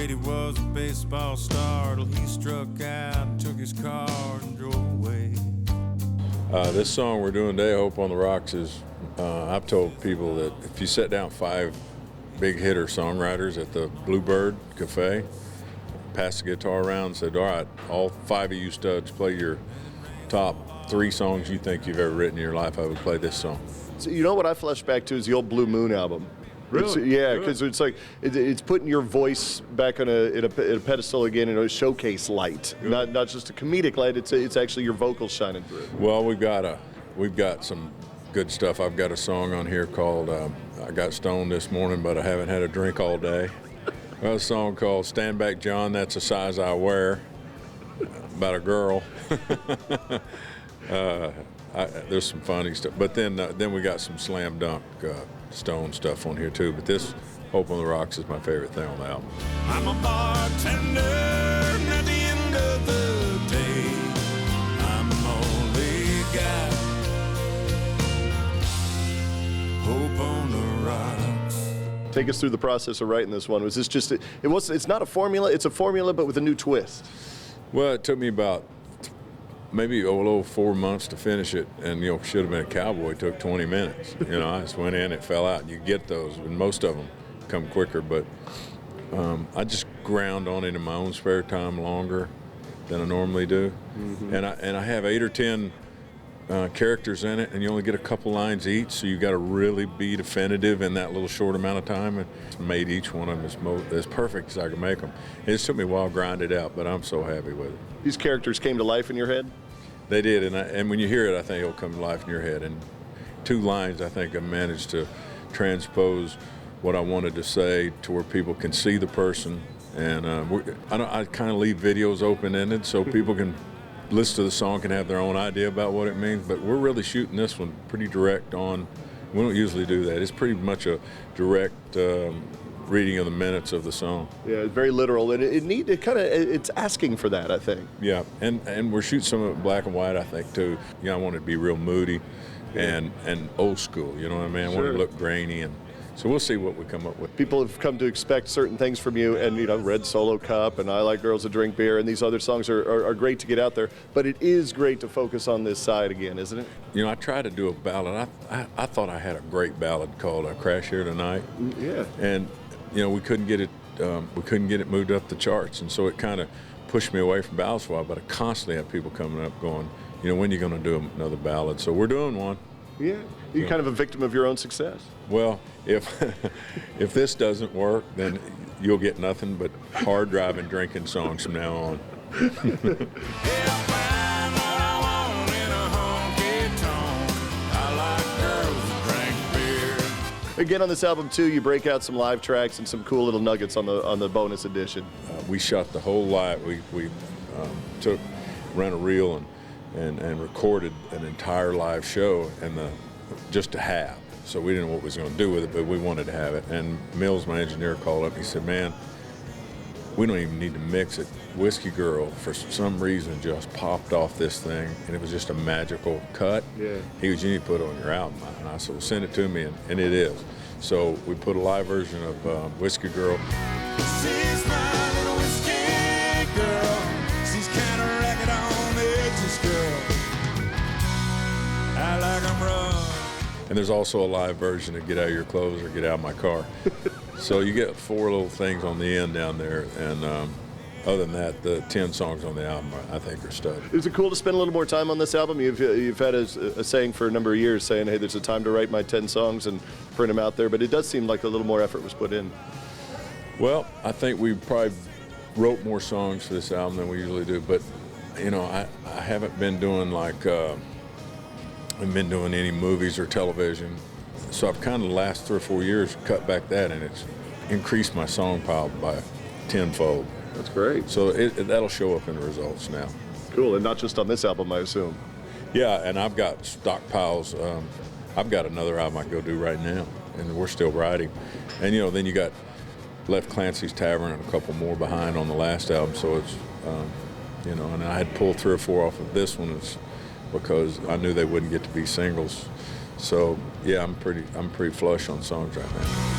Grady was a baseball star till he struck out and took his car and drove away. This song we're doing today, Hope on the Rocks, is I've told people that if you set down 5 big hitter songwriters at the Bluebird Cafe, pass the guitar around and said, all right, all 5 of you studs play your top 3 songs you think you've ever written in your life, I would play this song. So, you know what I flash back to is the old Blue Moon album. Really? Yeah, because it's like it's putting your voice back on a pedestal again in a showcase light, not just a comedic light. It's actually your vocals shining through. Well, we've got some good stuff. I've got a song on here called "I Got Stoned This Morning, but I Haven't Had a Drink All Day." I got a song called "Stand Back, John, That's a Size I Wear," about a girl. There's some funny stuff, but then we got some slam dunk Stone stuff on here too. But this Hope on the Rocks is my favorite thing on the album. I'm a bartender, and at the end of the day, I'm only got hope on the rocks. Take us through the process of writing this one. Was this just it's not a formula, it's a formula but with a new twist? Well, it took me about maybe a little 4 months to finish it, and should have been a cowboy. It took 20 minutes. I just went in, it fell out, and you get those, and most of them come quicker. But I just ground on it in my own spare time longer than I normally do, and I have 8 or 10 characters in it, and you only get a couple lines each, so you got to really be definitive in that little short amount of time, and made each one of them as perfect as I could make them. It just took me a while to grind it out, but I'm so happy with it. These characters came to life in your head? They did, and when you hear it, I think it'll come to life in your head. And 2 lines, I think I managed to transpose what I wanted to say to where people can see the person. And I kind of leave videos open-ended so people can listen to the song, can have their own idea about what it means. But we're really shooting this one pretty direct on. We don't usually do that. It's pretty much a direct reading of the minutes of the song. Yeah, very literal, and it's asking for that, I think. Yeah, and we're shooting some of it black and white, I think, too. I want it to be real moody and old school, you know what I mean? I want it to look grainy, and so we'll see what we come up with. People have come to expect certain things from you, and Red Solo Cup and I Like Girls That Drink Beer, and these other songs are great to get out there, but it is great to focus on this side again, isn't it? I tried to do a ballad. I thought I had a great ballad called Crash Here Tonight. Yeah. And we couldn't get it moved up the charts, and so it kind of pushed me away from ballads for a while. But I constantly have people coming up going, when are you going to do another ballad? So we're doing one. Yeah, you're kind of a victim of your own success. Well, if this doesn't work, then you'll get nothing but hard driving, drinking songs from now on. Again, on this album too, you break out some live tracks and some cool little nuggets on the bonus edition. We shot the whole live. We ran a reel and recorded an entire live show just to have. So we didn't know what we was going to do with it, but we wanted to have it. And Mills, my engineer, called up. He said, "Man, we don't even need to mix it. Whiskey Girl, for some reason, just popped off this thing, and it was just a magical cut." Yeah. He goes, "You need to put it on your album." And I said, "Well, send it to me," and it is. So we put a live version of Whiskey Girl. She's my little whiskey girl. She's kind of ragged on the edges, girl. I like 'em rough. And there's also a live version of Get Out of Your Clothes or Get Out of My Car. So you get 4 little things on the end down there, and other than that, the 10 songs on the album, I think, are studs. Is it cool to spend a little more time on this album? You've had a saying for a number of years saying, hey, there's a time to write my 10 songs and print them out there, but it does seem like a little more effort was put in. Well, I think we probably wrote more songs for this album than we usually do, but, I haven't been doing any movies or television, so I've kind of the last 3 or 4 years cut back that, and it's increased my song pile by tenfold. That's great. So that'll show up in the results now. Cool, and not just on this album, I assume. Yeah, and I've got stockpiles. I've got another album I can go do right now, and we're still writing. And then you got Left Clancy's Tavern and a couple more behind on the last album, so it's and I had pulled 3 or 4 off of this one because I knew they wouldn't get to be singles. So yeah, I'm pretty flush on songs right now.